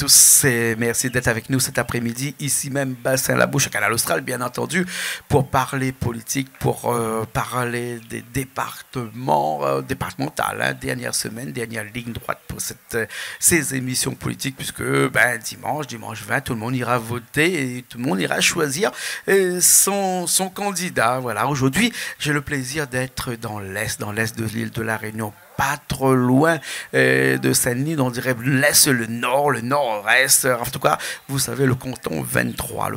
tous et merci d'être avec nous cet après-midi, ici même Bassin La Bouche, à Canal Austral, bien entendu, pour parler politique, pour parler des départements, départementales, hein, dernière semaine, dernière ligne droite pour ces émissions politiques, puisque dimanche 20, tout le monde ira voter et tout le monde ira choisir son candidat. Voilà, aujourd'hui, j'ai le plaisir d'être dans l'Est de l'île de la Réunion, pas trop loin de Saint-Denis, on dirait l'Est, le Nord-Est. En tout cas, vous savez, le canton 23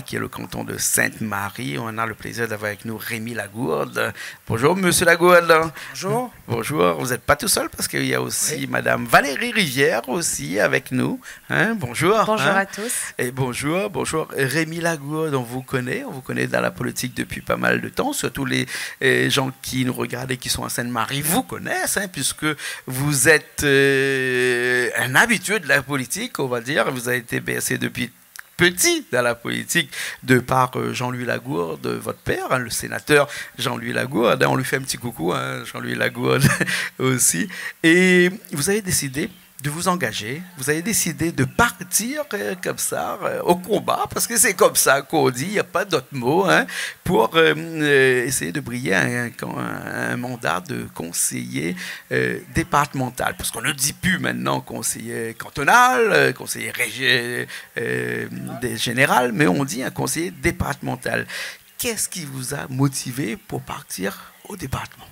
qui est le canton de Sainte-Marie. On a le plaisir d'avoir avec nous Rémi Lagourde. Bonjour, monsieur Lagourde. Bonjour. Bonjour, vous n'êtes pas tout seul parce qu'il y a aussi madame Valérie Rivière aussi avec nous. Hein? Bonjour. Bonjour à tous. Et bonjour. Rémi Lagourde, on vous connaît dans la politique depuis pas mal de temps, surtout les gens qui nous regardent et qui sont à Sainte-Marie vous connaissent. Puisque vous êtes un habitué de la politique, on va dire. Vous avez été bercé depuis petit dans la politique de par Jean-Louis Lagourde, votre père, hein, le sénateur Jean-Louis Lagourde. On lui fait un petit coucou, hein, Jean-Louis Lagourde aussi. Et vous avez décidé de vous engager, vous avez décidé de partir comme ça au combat, parce que c'est comme ça qu'on dit, il n'y a pas d'autre mot, hein, pour essayer de briller un mandat de conseiller départemental, parce qu'on ne dit plus maintenant conseiller cantonal, conseiller général, mais on dit un conseiller départemental. Qu'est-ce qui vous a motivé pour partir au département?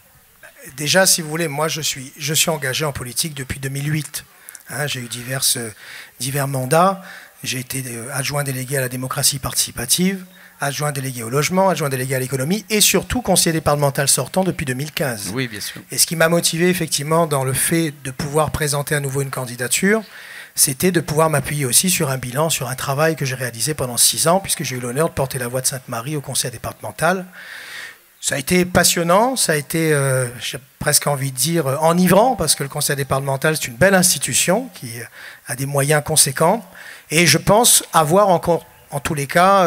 Déjà, si vous voulez, moi je suis engagé en politique depuis 2008. Hein, j'ai eu divers mandats. J'ai été adjoint délégué à la démocratie participative, adjoint délégué au logement, adjoint délégué à l'économie et surtout conseiller départemental sortant depuis 2015. Oui, bien sûr. Et ce qui m'a motivé effectivement dans le fait de pouvoir présenter à nouveau une candidature, c'était de pouvoir m'appuyer aussi sur un bilan, sur un travail que j'ai réalisé pendant 6 ans, puisque j'ai eu l'honneur de porter la voix de Sainte-Marie au conseil départemental. Ça a été passionnant, ça a été, j'ai presque envie de dire, enivrant, parce que le conseil départemental, c'est une belle institution qui a des moyens conséquents. Et je pense avoir encore, en tous les cas,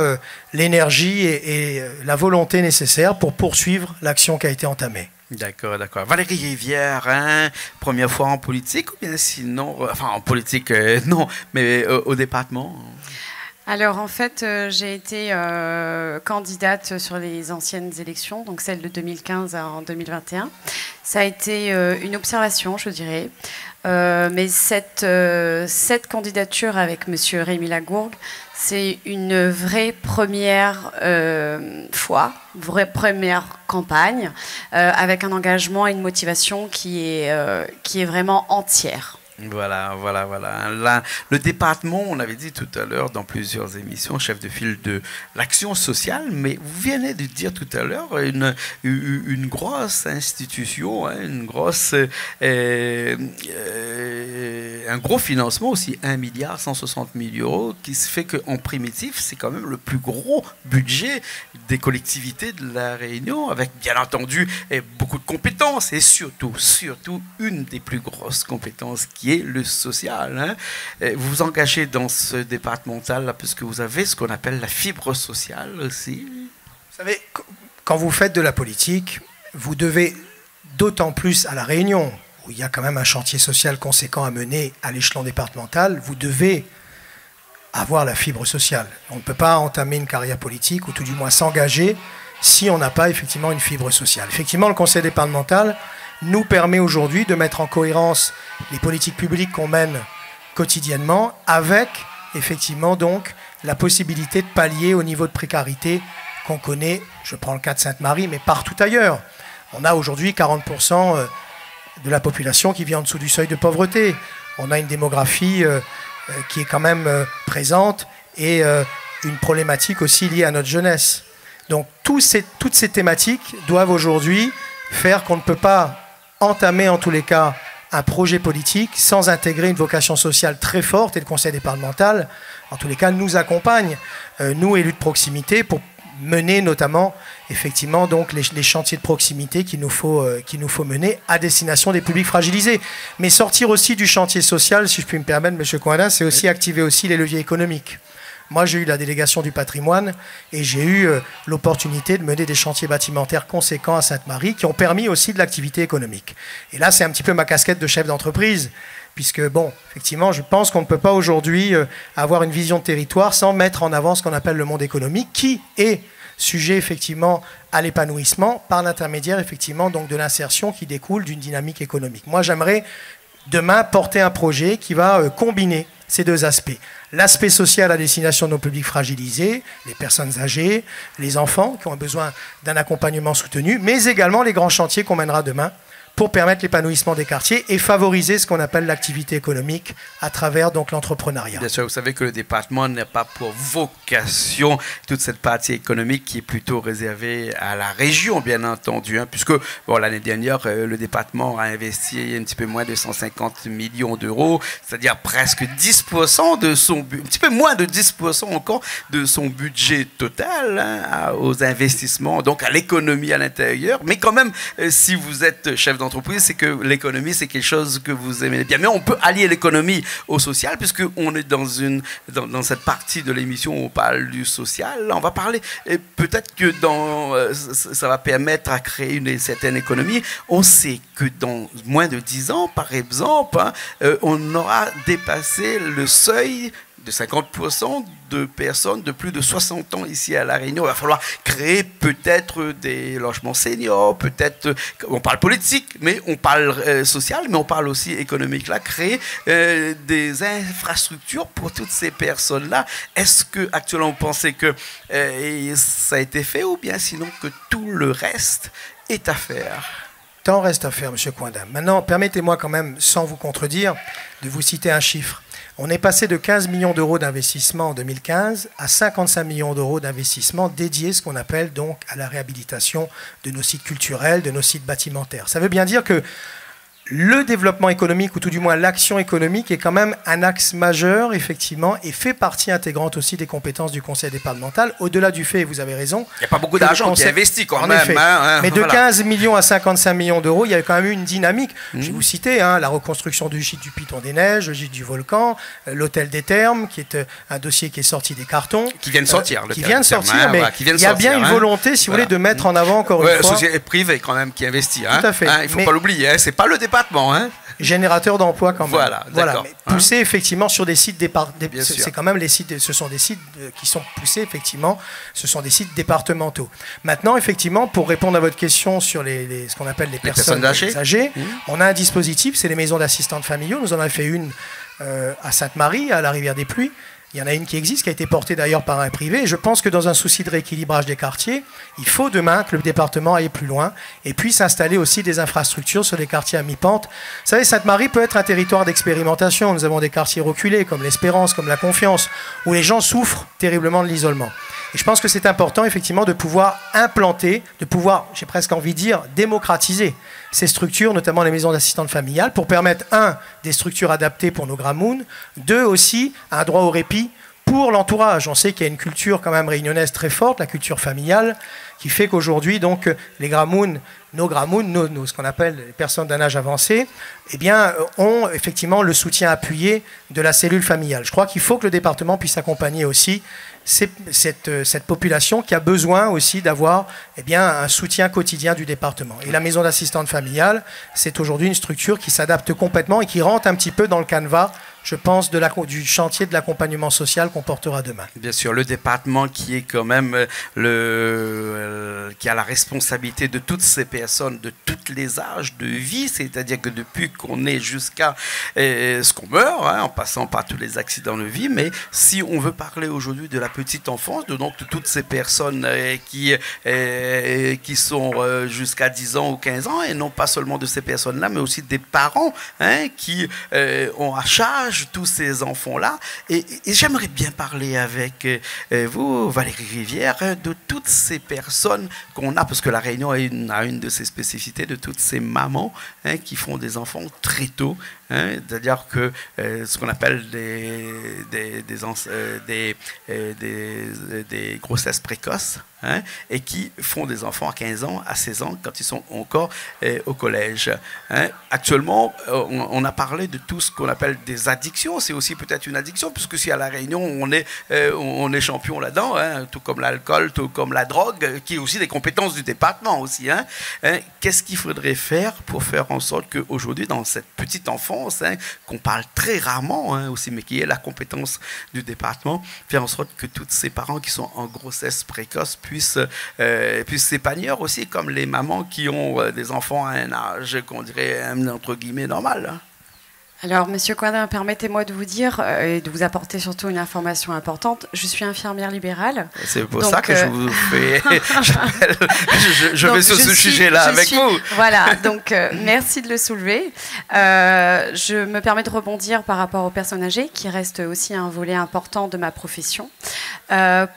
l'énergie et la volonté nécessaire pour poursuivre l'action qui a été entamée. D'accord. Valérie Rivière, hein, première fois en politique ou bien sinon, enfin en politique, non, mais au département? Alors en fait, j'ai été candidate sur les anciennes élections, donc celle de 2015 en 2021. Ça a été une observation, je dirais. Mais cette candidature avec monsieur Rémi Lagourde, c'est une vraie première fois, vraie première campagne, avec un engagement et une motivation qui est vraiment entière. Voilà. Là, le département, on avait dit tout à l'heure dans plusieurs émissions, chef de file de l'action sociale, mais vous venez de dire tout à l'heure une grosse institution, hein, un gros financement aussi, 1,160 milliard, qui se fait qu'en primitif, c'est quand même le plus gros budget des collectivités de la Réunion, avec bien entendu beaucoup de compétences et surtout une des plus grosses compétences qui est le social. Hein. Vous vous engagez dans ce départemental là, puisque vous avez ce qu'on appelle la fibre sociale aussi. Vous savez, quand vous faites de la politique, vous devez, d'autant plus à La Réunion, où il y a quand même un chantier social conséquent à mener à l'échelon départemental, vous devez avoir la fibre sociale. On ne peut pas entamer une carrière politique, ou tout du moins s'engager, si on n'a pas effectivement une fibre sociale. Effectivement, le conseil départemental nous permet aujourd'hui de mettre en cohérence les politiques publiques qu'on mène quotidiennement avec, effectivement, donc, la possibilité de pallier au niveau de précarité qu'on connaît, je prends le cas de Sainte-Marie, mais partout ailleurs. On a aujourd'hui 40% de la population qui vit en dessous du seuil de pauvreté. On a une démographie qui est quand même présente et une problématique aussi liée à notre jeunesse. Donc, toutes ces thématiques doivent aujourd'hui faire qu'on ne peut pas entamer en tous les cas un projet politique sans intégrer une vocation sociale très forte, et le conseil départemental, en tous les cas, nous accompagne, nous élus de proximité, pour mener notamment effectivement donc les chantiers de proximité qu'il nous faut mener à destination des publics fragilisés. Mais sortir aussi du chantier social, si je puis me permettre, M. Coindin, c'est aussi activer aussi les leviers économiques. Moi, j'ai eu la délégation du patrimoine et j'ai eu l'opportunité de mener des chantiers bâtimentaires conséquents à Sainte-Marie qui ont permis aussi de l'activité économique. Et là, c'est un petit peu ma casquette de chef d'entreprise. puisque, bon, effectivement, je pense qu'on ne peut pas aujourd'hui avoir une vision de territoire sans mettre en avant ce qu'on appelle le monde économique, qui est sujet, effectivement, à l'épanouissement par l'intermédiaire, effectivement, donc de l'insertion qui découle d'une dynamique économique. Moi, j'aimerais demain porter un projet qui va combiner ces deux aspects. L'aspect social à destination de nos publics fragilisés, les personnes âgées, les enfants qui ont besoin d'un accompagnement soutenu, mais également les grands chantiers qu'on mènera demain pour permettre l'épanouissement des quartiers et favoriser ce qu'on appelle l'activité économique à travers donc l'entrepreneuriat. Bien sûr, vous savez que le département n'a pas pour vocation toute cette partie économique qui est plutôt réservée à la région, bien entendu, hein, puisque bon, l'année dernière, le département a investi un petit peu moins de 150 millions d'euros, c'est-à-dire presque 10% de son, un petit peu moins de 10% encore de son budget total hein, aux investissements, donc à l'économie à l'intérieur. Mais quand même, si vous êtes chef d'entreprise, c'est que l'économie, c'est quelque chose que vous aimez bien. Mais on peut allier l'économie au social, puisqu'on est dans cette partie de l'émission où on parle du social. Là, on va parler, et peut-être que ça va permettre à créer une certaine économie. On sait que dans moins de 10 ans, par exemple, hein, on aura dépassé le seuil de 50% de personnes de plus de 60 ans ici à La Réunion. Il va falloir créer peut-être des logements seniors, peut-être, on parle politique, mais on parle social, mais on parle aussi économique. Là, créer des infrastructures pour toutes ces personnes-là. Est-ce que actuellement vous pensez que ça a été fait ou bien sinon que tout le reste est à faire? Tant reste à faire, M. Coindin. Maintenant, permettez-moi quand même, sans vous contredire, de vous citer un chiffre. On est passé de 15 millions d'euros d'investissement en 2015 à 55 millions d'euros d'investissement dédiés, ce qu'on appelle donc à la réhabilitation de nos sites culturels, de nos sites bâtimentaires. Ça veut bien dire que le développement économique, ou tout du moins l'action économique, est quand même un axe majeur, effectivement, et fait partie intégrante aussi des compétences du conseil départemental, au-delà du fait, vous avez raison... Il n'y a pas beaucoup d'argent qui est investi quand en même. Effet. Mais de 15 millions à 55 millions d'euros, il y a quand même eu une dynamique. Je vais vous citer hein, la reconstruction du gîte du Piton des Neiges, le gîte du Volcan, l'hôtel des Thermes, qui est un dossier qui est sorti des cartons. Qui vient de sortir. Qui vient de sortir, mais il y a bien une volonté, si vous voulez, de mettre en avant encore une fois... société privée quand même qui investit. Hein. Tout à fait. Hein, il ne faut pas l'oublier, hein, ce n'est pas le département. Hein. Générateur d'emplois quand même. Voilà. Mais poussé effectivement sur des sites c'est quand même les sites. Ce sont des sites qui sont poussés effectivement. Ce sont des sites départementaux. Maintenant, effectivement, pour répondre à votre question sur ce qu'on appelle les personnes âgées, on a un dispositif, c'est les maisons d'assistantes familiaux. Nous en avons fait une à Sainte-Marie, à la Rivière des Pluies. Il y en a une qui existe, qui a été portée d'ailleurs par un privé. Et je pense que dans un souci de rééquilibrage des quartiers, il faut demain que le département aille plus loin et puisse installer aussi des infrastructures sur les quartiers à mi-pente. Vous savez, Sainte-Marie peut être un territoire d'expérimentation. Nous avons des quartiers reculés comme l'Espérance, comme la Confiance, où les gens souffrent terriblement de l'isolement. Et je pense que c'est important, effectivement, de pouvoir implanter, de pouvoir, j'ai presque envie de dire, démocratiser ces structures, notamment les maisons d'assistantes familiales, pour permettre, un, des structures adaptées pour nos Gramounes, deux, aussi, un droit au répit pour l'entourage. On sait qu'il y a une culture quand même réunionnaise très forte, la culture familiale, qui fait qu'aujourd'hui, donc, les Gramounes, ce qu'on appelle les personnes d'un âge avancé, eh bien, ont effectivement le soutien appuyé de la cellule familiale. Je crois qu'il faut que le département puisse accompagner aussi cette population qui a besoin aussi d'avoir un soutien quotidien du département. Et la maison d'assistante familiale, c'est aujourd'hui une structure qui s'adapte complètement et qui rentre un petit peu dans le canevas, je pense, du chantier de l'accompagnement social qu'on portera demain. Bien sûr, le département qui est quand même qui a la responsabilité de toutes ces personnes, de tous les âges de vie, c'est-à-dire que depuis qu'on est jusqu'à ce qu'on meurt, hein, en passant par tous les accidents de vie, mais si on veut parler aujourd'hui de la petite enfance, de toutes ces personnes qui sont jusqu'à 10 ans ou 15 ans, et non pas seulement de ces personnes-là, mais aussi des parents hein, qui ont à charge tous ces enfants-là. Et j'aimerais bien parler avec vous, Valérie Rivière, de toutes ces personnes qu'on a, parce que La Réunion a une de ses spécificités, de toutes ces mamans hein, qui font des enfants très tôt. Hein, c'est-à-dire que ce qu'on appelle des grossesses précoces hein, et qui font des enfants à 15 ans, à 16 ans, quand ils sont encore au collège. Hein. Actuellement, on a parlé de tout ce qu'on appelle des addictions l'addiction, c'est aussi peut-être une addiction, puisque si à La Réunion, on est champion là-dedans, hein, tout comme l'alcool, tout comme la drogue, qui est aussi des compétences du département aussi. Hein. Qu'est-ce qu'il faudrait faire pour faire en sorte qu'aujourd'hui, dans cette petite enfance, hein, qu'on parle très rarement hein, aussi, mais qui est la compétence du département, faire en sorte que tous ces parents qui sont en grossesse précoce puissent s'épanouir aussi, comme les mamans qui ont des enfants à un âge qu'on dirait entre guillemets normal. Hein. Alors, Monsieur Coindin, permettez-moi de vous dire et de vous apporter surtout une information importante. Je suis infirmière libérale. C'est pour ça que je vous fais. je vais sur ce sujet-là avec vous. Voilà, donc merci de le soulever. Je me permets de rebondir par rapport aux personnes âgées, qui reste aussi un volet important de ma profession.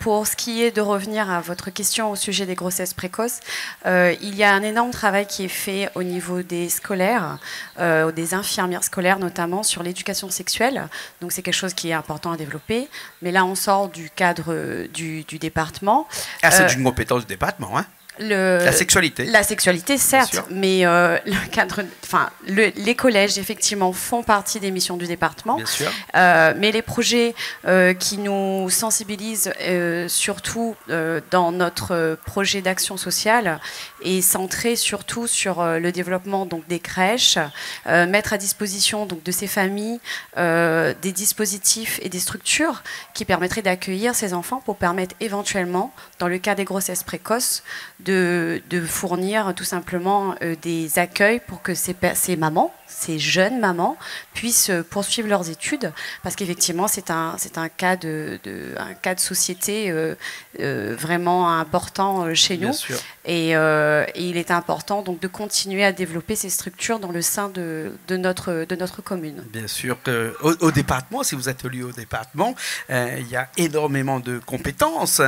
Pour ce qui est de revenir à votre question au sujet des grossesses précoces, il y a un énorme travail qui est fait au niveau des scolaires, des infirmières scolaires notamment, sur l'éducation sexuelle. Donc c'est quelque chose qui est important à développer. Mais là, on sort du cadre du département. Ah, c'est une compétence du département, hein? La sexualité. La sexualité, certes, mais le cadre, les collèges, effectivement, font partie des missions du département. Bien sûr. Mais les projets qui nous sensibilisent, surtout dans notre projet d'action sociale, est centré surtout sur le développement donc, des crèches, mettre à disposition donc, de ces familles des dispositifs et des structures qui permettraient d'accueillir ces enfants pour permettre éventuellement, dans le cas des grossesses précoces, de fournir tout simplement des accueils pour que ces mamans, ces jeunes mamans, puissent poursuivre leurs études, parce qu'effectivement c'est un cas de société vraiment important chez nous. Et il est important donc de continuer à développer ces structures dans le sein de notre commune. Bien sûr qu'au département, si vous êtes lié au département, il y a énormément de compétences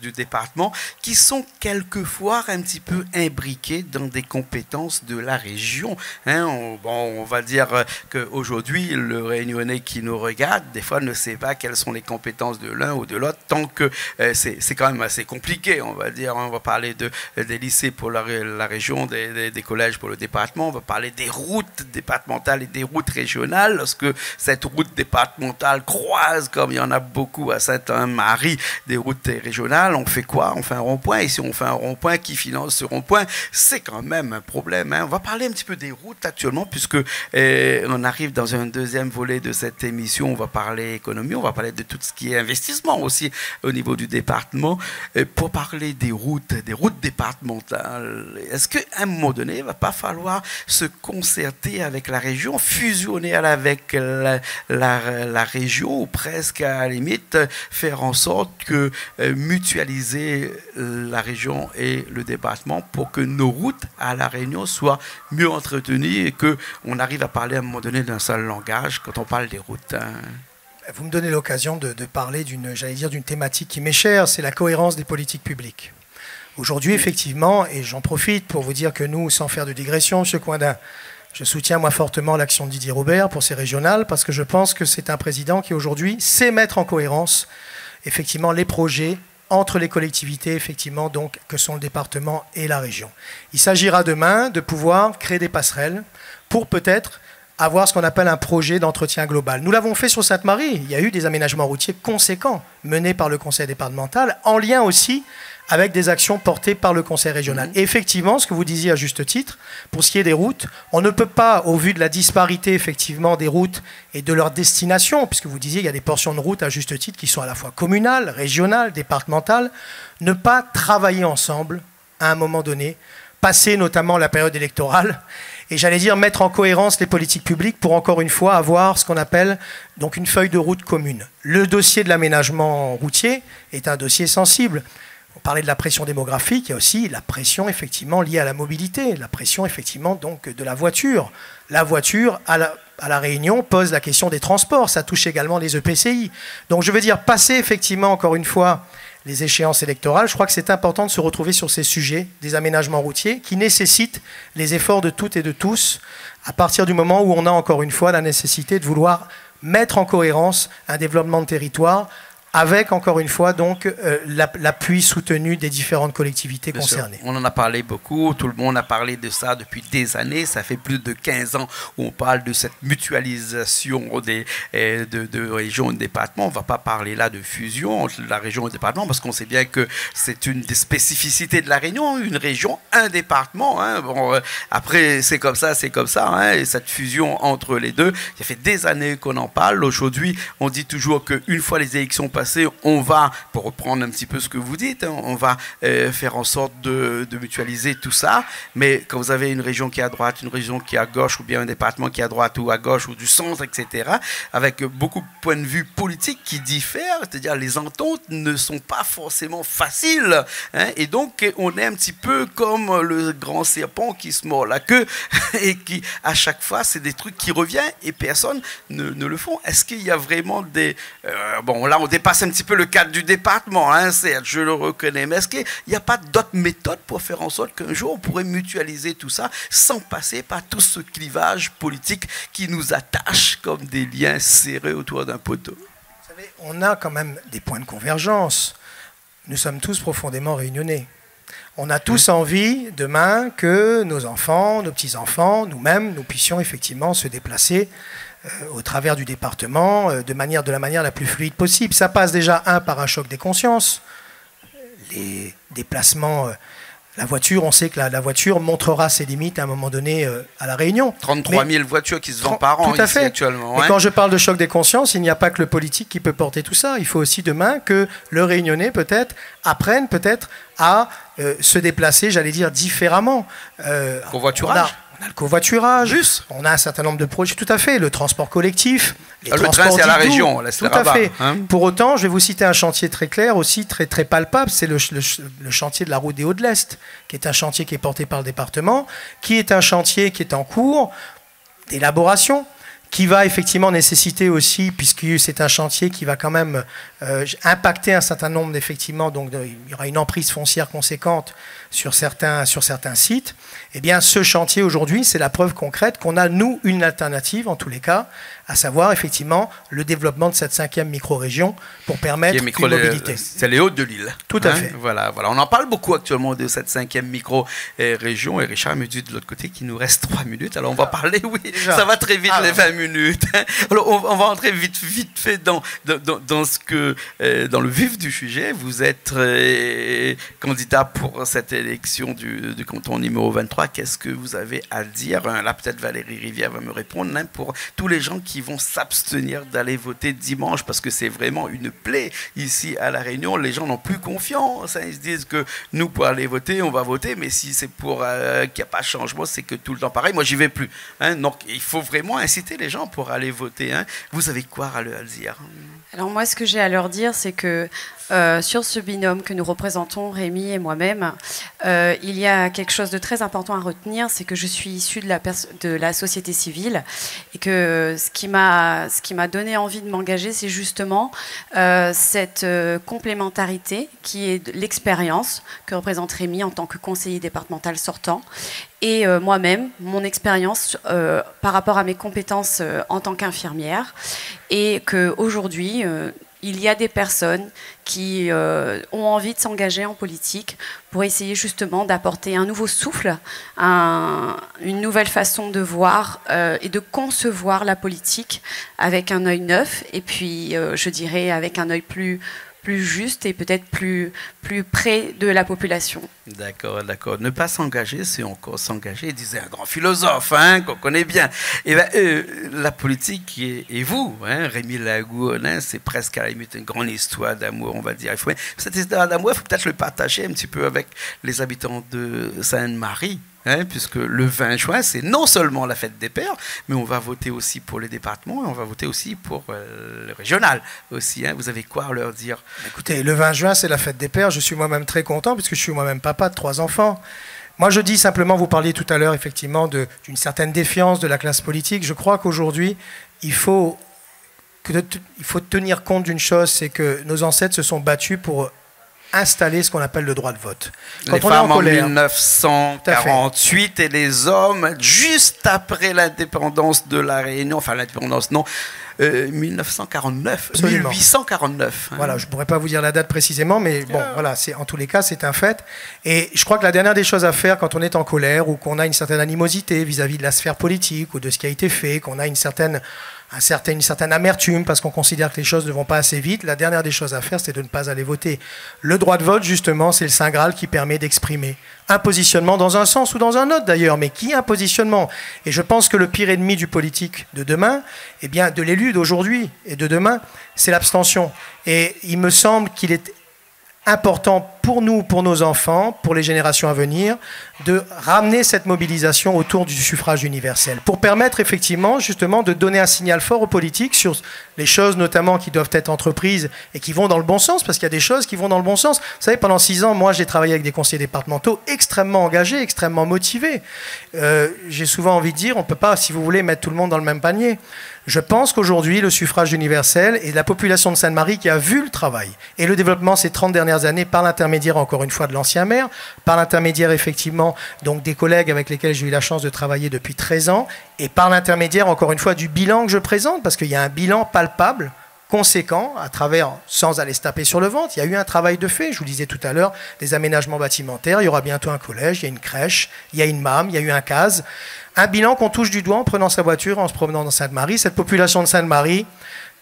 du département qui sont quelquefois un petit peu imbriquées dans des compétences de la région. On va dire qu'aujourd'hui, le Réunionnais qui nous regarde, des fois, ne sait pas quelles sont les compétences de l'un ou de l'autre, tant que c'est quand même assez compliqué, on va dire. On va parler des lycées pour la région, des collèges pour le département, on va parler des routes départementales et des routes régionales. Lorsque cette route départementale croise, comme il y en a beaucoup à Sainte-Marie, des routes régionales, on fait quoi? On fait un rond-point, et si on fait un rond-point, qui finance ce rond-point? C'est quand même un problème. Hein. On va parler un petit peu des routes actuellement, puisque on arrive dans un deuxième volet de cette émission. On va parler économie, on va parler de tout ce qui est investissement aussi au niveau du département. Pour parler des routes départementales, est-ce qu'à un moment donné, il ne va pas falloir se concerter avec la région, fusionner avec la région, ou presque à la limite faire en sorte que mutualiser la région et le département pour que nos routes à La Réunion soient mieux entretenues et qu'on arrive à parler à un moment donné d'un seul langage quand on parle des routes. Hein. Vous me donnez l'occasion de parler d'une thématique qui m'est chère, c'est la cohérence des politiques publiques. Aujourd'hui, effectivement, et j'en profite pour vous dire que nous, sans faire de digression, M. Coindin, je soutiens moi fortement l'action de Didier Robert pour ces régionales, parce que je pense que c'est un président qui aujourd'hui sait mettre en cohérence effectivement les projets entre les collectivités, effectivement, donc, que sont le département et la région. Il s'agira demain de pouvoir créer des passerelles pour peut-être avoir ce qu'on appelle un projet d'entretien global. Nous l'avons fait sur Sainte-Marie. Il y a eu des aménagements routiers conséquents menés par le conseil départemental, en lien aussi avec des actions portées par le conseil régional. Et effectivement, ce que vous disiez à juste titre, pour ce qui est des routes, on ne peut pas, au vu de la disparité effectivement des routes et de leur destination, puisque vous disiez qu'il y a des portions de route à juste titre qui sont à la fois communales, régionales, départementales, ne pas travailler ensemble à un moment donné, passer notamment la période électorale, et j'allais dire mettre en cohérence les politiques publiques pour encore une fois avoir ce qu'on appelle donc une feuille de route commune. Le dossier de l'aménagement routier est un dossier sensible. On parlait de la pression démographique, il y a aussi la pression effectivement liée à la mobilité, la pression effectivement donc de la voiture. La voiture à la Réunion pose la question des transports, ça touche également les EPCI. Donc je veux dire passer effectivement encore une fois les échéances électorales, je crois que c'est important de se retrouver sur ces sujets des aménagements routiers qui nécessitent les efforts de toutes et de tous à partir du moment où on a encore une fois la nécessité de vouloir mettre en cohérence un développement de territoire avec, encore une fois, donc l'appui soutenu des différentes collectivités concernées. On en a parlé beaucoup, tout le monde a parlé de ça depuis des années, ça fait plus de 15 ans où on parle de cette mutualisation de régions et de départements. On ne va pas parler là de fusion entre la région et le département, parce qu'on sait bien que c'est une des spécificités de la Réunion, une région, un département. Hein. Bon, après, c'est comme ça, hein, et cette fusion entre les deux, ça fait des années qu'on en parle. Aujourd'hui, on dit toujours qu'une fois les élections passées, on va, pour reprendre un petit peu ce que vous dites, hein, on va faire en sorte de mutualiser tout ça. Mais quand vous avez une région qui est à droite, une région qui est à gauche, ou bien un département qui est à droite ou à gauche, ou du centre, etc., avec beaucoup de points de vue politiques qui diffèrent, c'est-à-dire les ententes ne sont pas forcément faciles. Hein, et donc, on est un petit peu comme le grand serpent qui se mord la queue et qui, à chaque fois, c'est des trucs qui reviennent et personne ne le font. Est-ce qu'il y a vraiment des... bon, là, on dépasse un petit peu le cadre du département, hein, je le reconnais, mais est-ce qu'il n'y a pas d'autres méthodes pour faire en sorte qu'un jour, on pourrait mutualiser tout ça sans passer par tout ce clivage politique qui nous attache comme des liens serrés autour d'un poteau? Vous savez, on a quand même des points de convergence. Nous sommes tous profondément réunionnais. On a tous envie, demain, que nos enfants, nos petits-enfants, nous-mêmes, nous puissions effectivement se déplacer au travers du département de la manière la plus fluide possible. Ça passe déjà, par un choc des consciences. Les déplacements... La voiture, on sait que la voiture montrera ses limites à un moment donné à La Réunion. 33 000 voitures qui se vendent par an ici actuellement. Et quand je parle de choc des consciences, il n'y a pas que le politique qui peut porter tout ça. Il faut aussi demain que le Réunionnais peut-être apprenne peut-être à se déplacer, j'allais dire, différemment. Covoiturage. On a le covoiturage, Juste. On a un certain nombre de projets, tout à fait, le transport collectif, le train, c'est à la région, là, tout à fait. Hein. Pour autant, je vais vous citer un chantier très clair aussi, très, très palpable, c'est le chantier de la route des Hauts de l'Est, qui est un chantier qui est porté par le département, qui est un chantier qui est en cours d'élaboration, qui va effectivement nécessiter aussi, puisque c'est un chantier qui va quand même impacter un certain nombre d'effectivement, donc il y aura une emprise foncière conséquente sur certains sites. Eh bien, ce chantier aujourd'hui, c'est la preuve concrète qu'on a, nous, une alternative, en tous les cas, à savoir effectivement le développement de cette 5e micro-région pour permettre une mobilité. C'est les Hauts de l'île. Tout à fait. Voilà. On en parle beaucoup actuellement de cette 5e micro-région. Et Richard me dit de l'autre côté qu'il nous reste 3 minutes. Alors on va parler, oui, ça va très vite les 20 minutes. Alors on va entrer vite fait dans le vif du sujet. Vous êtes candidat pour cette élection du canton numéro 23. Qu'est-ce que vous avez à dire? Là, peut-être Valérie Rivière va me répondre. Hein, pour tous les gens qui vont s'abstenir d'aller voter dimanche, parce que c'est vraiment une plaie ici à La Réunion. Les gens n'ont plus confiance. Hein, ils se disent que nous, pour aller voter, on va voter, mais si c'est pour qu'il n'y a pas de changement, c'est que tout le temps pareil. Moi, j'y vais plus. Hein, donc, il faut vraiment inciter les gens pour aller voter. Hein. Vous avez quoi à leur dire? Alors moi, ce que j'ai à leur dire, c'est que sur ce binôme que nous représentons, Rémi et moi-même, il y a quelque chose de très important à retenir, c'est que je suis issue de la société civile et que ce qui m'a donné envie de m'engager, c'est justement cette complémentarité qui est l'expérience que représente Rémi en tant que conseiller départemental sortant et moi-même, mon expérience par rapport à mes compétences en tant qu'infirmière, et qu'aujourd'hui, il y a des personnes qui ont envie de s'engager en politique pour essayer justement d'apporter un nouveau souffle, une nouvelle façon de voir et de concevoir la politique avec un œil neuf, et puis je dirais avec un œil plus juste et peut-être plus près de la population. D'accord. Ne pas s'engager, c'est encore s'engager, disait un grand philosophe, hein, qu'on connaît bien. Et ben, la politique et vous, hein, Rémi Lagourne, c'est presque à la limite une grande histoire d'amour, on va dire. Cette histoire d'amour, il faut peut-être le partager un petit peu avec les habitants de Sainte-Marie. Hein, puisque le 20 juin, c'est non seulement la fête des pères, mais on va voter aussi pour les départements et on va voter aussi pour le régional aussi. Hein. Vous avez quoi à leur dire? Écoutez, le 20 juin, c'est la fête des pères. Je suis moi-même très content puisque je suis moi-même papa de 3 enfants. Moi, je dis simplement, vous parliez tout à l'heure effectivement d'une certaine défiance de la classe politique. Je crois qu'aujourd'hui, il faut tenir compte d'une chose, c'est que nos ancêtres se sont battus pour installer ce qu'on appelle le droit de vote. Quand les femmes en 1948 et les hommes juste après l'indépendance de la Réunion, enfin l'indépendance non, 1949, absolument. 1849. Hein. Voilà, je ne pourrais pas vous dire la date précisément, mais bon, voilà, en tous les cas, c'est un fait. Et je crois que la dernière des choses à faire quand on est en colère ou qu'on a une certaine animosité vis-à-vis de la sphère politique ou de ce qui a été fait, qu'on a une certaine amertume parce qu'on considère que les choses ne vont pas assez vite, la dernière des choses à faire, c'est de ne pas aller voter. Le droit de vote, justement, c'est le Saint Graal qui permet d'exprimer un positionnement dans un sens ou dans un autre d'ailleurs, mais qui a un positionnement. Et je pense que le pire ennemi du politique de demain, eh bien, de l'élu d'aujourd'hui et de demain, c'est l'abstention. Et il me semble qu'il est important pour nous, pour nos enfants, pour les générations à venir, de ramener cette mobilisation autour du suffrage universel, pour permettre effectivement justement de donner un signal fort aux politiques sur les choses notamment qui doivent être entreprises et qui vont dans le bon sens, parce qu'il y a des choses qui vont dans le bon sens. Vous savez, pendant 6 ans, moi j'ai travaillé avec des conseillers départementaux extrêmement engagés, extrêmement motivés. J'ai souvent envie de dire, on ne peut pas, si vous voulez, mettre tout le monde dans le même panier. Je pense qu'aujourd'hui, le suffrage universel et la population de Sainte-Marie qui a vu le travail et le développement ces 30 dernières années par l'intermédiaire, encore une fois, de l'ancien maire, par l'intermédiaire, effectivement, donc des collègues avec lesquels j'ai eu la chance de travailler depuis 13 ans, et par l'intermédiaire, encore une fois, du bilan que je présente, parce qu'il y a un bilan palpable, conséquent, à travers, sans aller se taper sur le ventre. Il y a eu un travail de fait, je vous disais tout à l'heure, des aménagements bâtimentaires, il y aura bientôt un collège, il y a une crèche, il y a une MAM, il y a eu un CASE. Un bilan qu'on touche du doigt en prenant sa voiture, en se promenant dans Sainte-Marie. Cette population de Sainte-Marie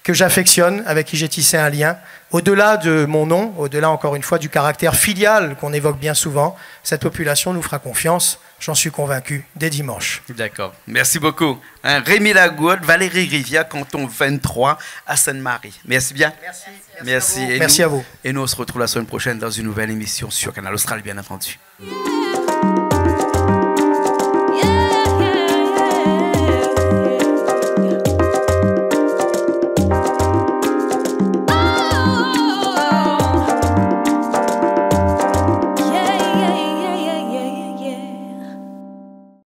que j'affectionne, avec qui j'ai tissé un lien, au-delà de mon nom, au-delà encore une fois du caractère filial qu'on évoque bien souvent, cette population nous fera confiance, j'en suis convaincu, dès dimanche. D'accord, merci beaucoup. Rémi Lagourde, Valérie Rivia, canton 23 à Sainte-Marie. Merci bien. Merci à vous. Et nous, on se retrouve la semaine prochaine dans une nouvelle émission sur Canal Austral, bien entendu.